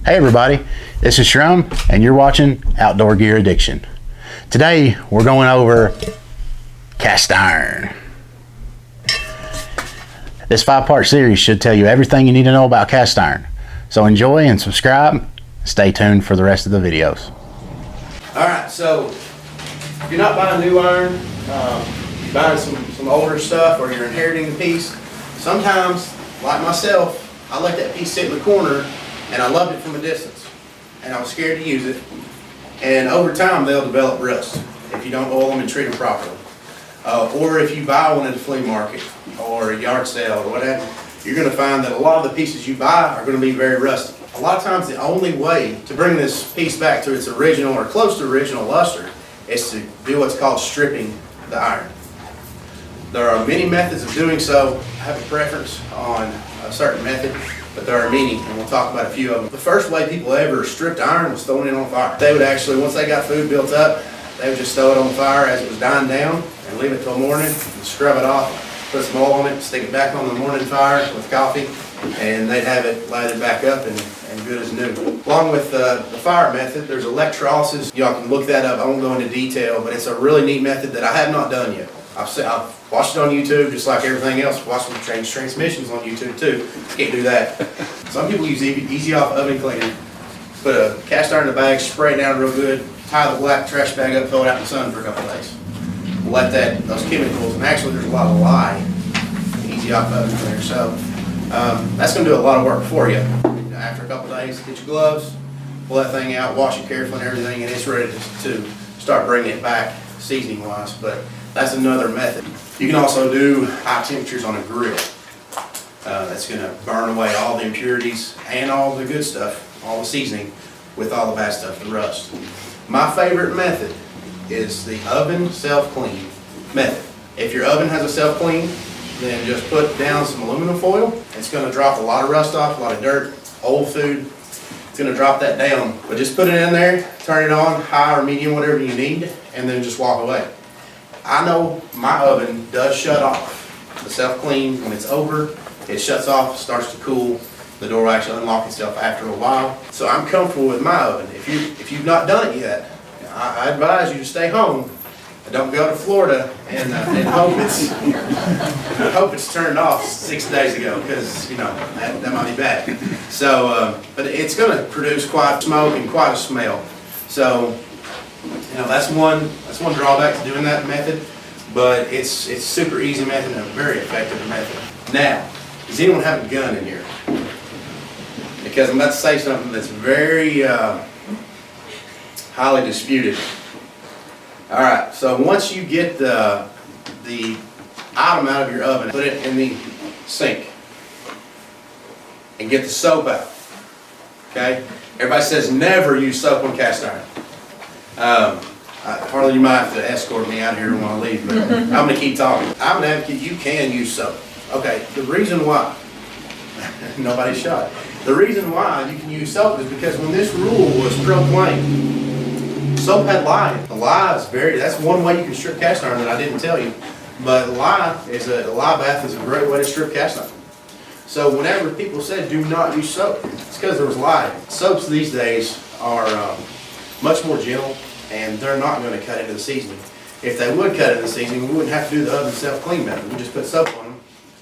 Hey everybody, this is Shrum and you're watching Outdoor Gear Addiction. Today we're going over cast iron. This 5-part series should tell you everything you need to know about cast iron. So enjoy and subscribe. Stay tuned for the rest of the videos. Alright, so if you're not buying new iron, you're buying some older stuff, or you're inheriting a piece, sometimes, like myself, I let that piece sit in the corner and I loved it from a distance, and I was scared to use it, and over time they'll develop rust if you don't oil them and treat them properly. Or if you buy one at a flea market or a yard sale or whatever, you're going to find that a lot of the pieces you buy are going to be very rusty. A lot of times the only way to bring this piece back to its original or close to original luster is to do what's called stripping the iron. There are many methods of doing so. I have a preference on a certain method, but there are many, and we'll talk about a few of them. The first way people ever stripped iron was throwing it on fire. They would actually, once they got food built up, they would just throw it on fire as it was dying down and leave it till morning and scrub it off, put some oil on it, stick it back on the morning fire with coffee, and they'd have it lathered back up and good as new. Along with the fire method, there's electrolysis. Y'all can look that up. I won't go into detail, but it's a really neat method that I have not done yet. I've watched it on YouTube, just like everything else. Watched them change transmissions on YouTube too. Can't do that. Some people use Easy Off oven cleaner. Put a cast iron in the bag, spray it down real good, tie the black trash bag up, throw it out in the sun for a couple of days. Let those chemicals, and actually there's a lot of lye in Easy Off oven cleaner, so that's going to do a lot of work for you. After a couple of days, get your gloves, pull that thing out, wash it carefully and everything, and it's ready to start bringing it back seasoning wise. But that's another method. You can also do high temperatures on a grill. That's going to burn away all the impurities and all the good stuff, all the seasoning, with all the bad stuff, the rust. My favorite method is the oven self-clean method. If your oven has a self-clean, then just put down some aluminum foil. It's going to drop a lot of rust off, a lot of dirt, old food. It's going to drop that down. But just put it in there, turn it on, high or medium, whatever you need, and then just walk away. I know my oven does shut off. The self-clean, when it's over, it shuts off, starts to cool. The door will actually unlock itself after a while. So I'm comfortable with my oven. If you've not done it yet, I advise you to stay home. Don't go to Florida and hope it's turned off 6 days ago, because that might be bad. So, but it's going to produce quite a smoke and quite a smell. So, that's one drawback to doing that method. But it's super easy method and a very effective method. Now, does anyone have a gun in here? Because I'm about to say something that's very highly disputed. Alright, so once you get the item out of your oven, put it in the sink and get the soap out. Okay? Everybody says never use soap on cast iron. Harlan, you might have to escort me out here when I leave, but I'm going to keep talking. I'm an advocate, you can use soap. Okay, the reason why, nobody shot. The reason why you can use soap is because when this rule was proclaimed, soap had lye. The lye is that's one way you can strip cast iron that I didn't tell you. But a lye bath is a great way to strip cast iron. So whenever people said do not use soap, it's because there was lye. Soaps these days are much more gentle, and they're not going to cut into the seasoning. If they would cut into the seasoning, we wouldn't have to do the oven self-clean method. We just put soap on them,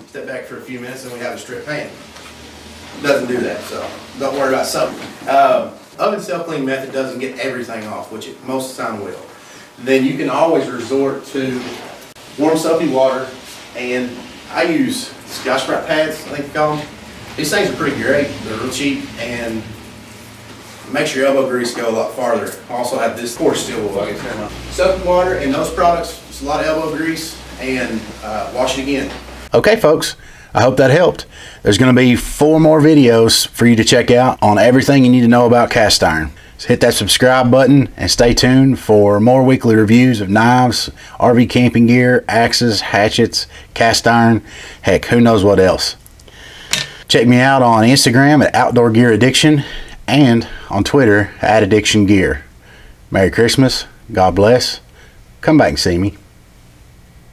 step back for a few minutes, and we have a strip pan. It doesn't do that, so don't worry about soap. Oven self-clean method doesn't get everything off, which it most of the time will. Then you can always resort to warm soapy water, and I use Scotch Brite pads, I think you call them. These things are pretty great. They're real cheap, and makes your elbow grease go a lot farther. I also have this coarse steel wool. Soapy water and those products, it's a lot of elbow grease, and wash it again. Okay folks, I hope that helped. There's going to be 4 more videos for you to check out on everything you need to know about cast iron. So hit that subscribe button and stay tuned for more weekly reviews of knives, RV camping gear, axes, hatchets, cast iron, heck, who knows what else. Check me out on Instagram at Outdoor Gear Addiction and on Twitter at Addiction Gear. Merry Christmas, God bless, come back and see me.